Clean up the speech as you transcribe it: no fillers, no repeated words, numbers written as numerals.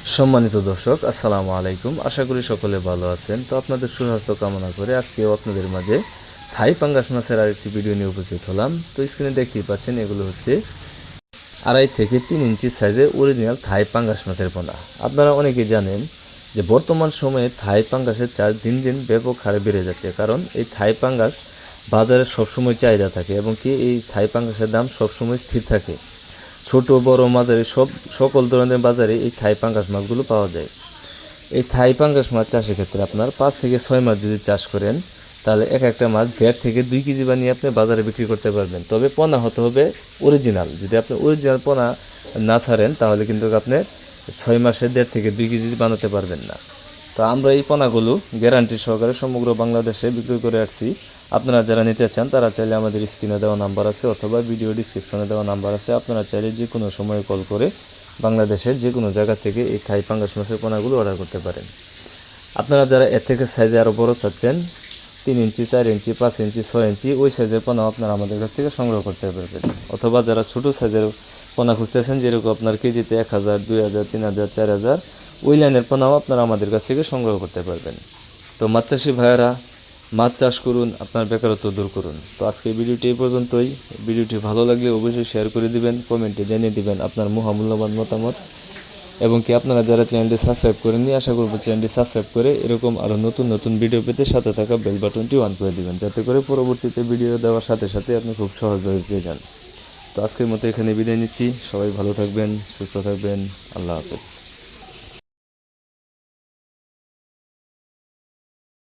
সম্মানিত দর্শক, আসসালামু আলাইকুম। আশা করি সকলে ভালো আছেন। তো আপনাদের সুস্বাস্থ্য কামনা করে আজকেও আপনাদের মাঝে থাই পাঙ্গাস মাছের আরেকটি ভিডিও নিয়ে উপস্থিত হলাম। তো স্ক্রিনে দেখতেই পাচ্ছেন, এগুলো হচ্ছে 2.5 থেকে 3 ইঞ্চি সাইজের অরিজিনাল থাই পাঙ্গাস মাছের পোনা। আপনারা অনেকেই জানেন যে বর্তমান সময়ে থাই পাঙ্গাসের চাষ দিন দিন ব্যাপক হারে বেড়ে যাচ্ছে, কারণ এই থাই পাঙ্গাস বাজারে সবসময় চাহিদা থাকে এবং কি এই থাই পাঙ্গাসের দাম সবসময় স্থির থাকে। ছোট বড় মাঝারি সকল ধরনের বাজারে এই থাই পাঙ্গাস মাছগুলো পাওয়া যায়। এই থাই পাঙ্গাস মাছ চাষের ক্ষেত্রে আপনার 5 থেকে 6 মাস যদি চাষ করেন, তাহলে এক একটা মাছ 1.5 থেকে 2 কেজি বানিয়ে আপনি বাজারে বিক্রি করতে পারবেন। তবে পোনা হতে হবে অরিজিনাল। যদি আপনি অরিজিনাল পোনা না ছাড়েন, তাহলে কিন্তু আপনি 6 মাসে 1.5 থেকে 2 কেজি বানাতে পারবেন না। তো আমরা এই পোনাগুলো গ্যারান্টি সহকারে সমগ্র বাংলাদেশে বিক্রি করে আসছি। আপনারা যারা নিতে চান তারা চাইলে আমাদের স্ক্রিনে দেওয়া নাম্বার আছে অথবা ভিডিও ডিসক্রিপশনে দেওয়া নাম্বার আছে, আপনারা চাইলে যে কোনো সময় কল করে বাংলাদেশের যে কোনো জায়গা থেকে এই থাই পাঙ্গাস মাছের পোনাগুলো অর্ডার করতে পারেন। আপনারা যারা এর থেকে সাইজে আরও বড় চাচ্ছেন, 3 ইঞ্চি 4 ইঞ্চি 5 ইঞ্চি 6 ইঞ্চি ওই সাইজের পোনাও আপনারা আমাদের কাছ থেকে সংগ্রহ করতে পারবেন। অথবা যারা ছোটো সাইজের পোনা খুঁজতেছেন, যেরকম আপনার কেজিতে 1000, 2000, 3000, 4000 ওই লাইনের পোনাও আপনারা আমাদের কাছ থেকে সংগ্রহ করতে পারবেন। তো মাছ চাষি ভাইয়েরা, মাছ চাষ করুন, আপনার বেকারত্ব দূর করুন। তো আজকে ভিডিওটি এই পর্যন্তই। ভিডিওটি ভালো লাগলে অবশ্যই শেয়ার করে দিবেন, কমেন্টে জানিয়ে দিবেন আপনার মহামূল্যবান মতামত। এবং কি আপনারা যারা চ্যানেলটি সাবস্ক্রাইব করেননি, আশা করব চ্যানেলটি সাবস্ক্রাইব করে এরকম আরও নতুন নতুন ভিডিও পেতে সাথে থাকা বেল বাটনটি অন করে দিবেন, যাতে করে পরবর্তীতে ভিডিও দেওয়ার সাথে সাথে আপনি খুব সহজভাবে পেয়ে যান। তো আজকের মতো এখানে বিদায় নিচ্ছি। সবাই ভালো থাকবেন, সুস্থ থাকবেন। আল্লাহ হাফেজ।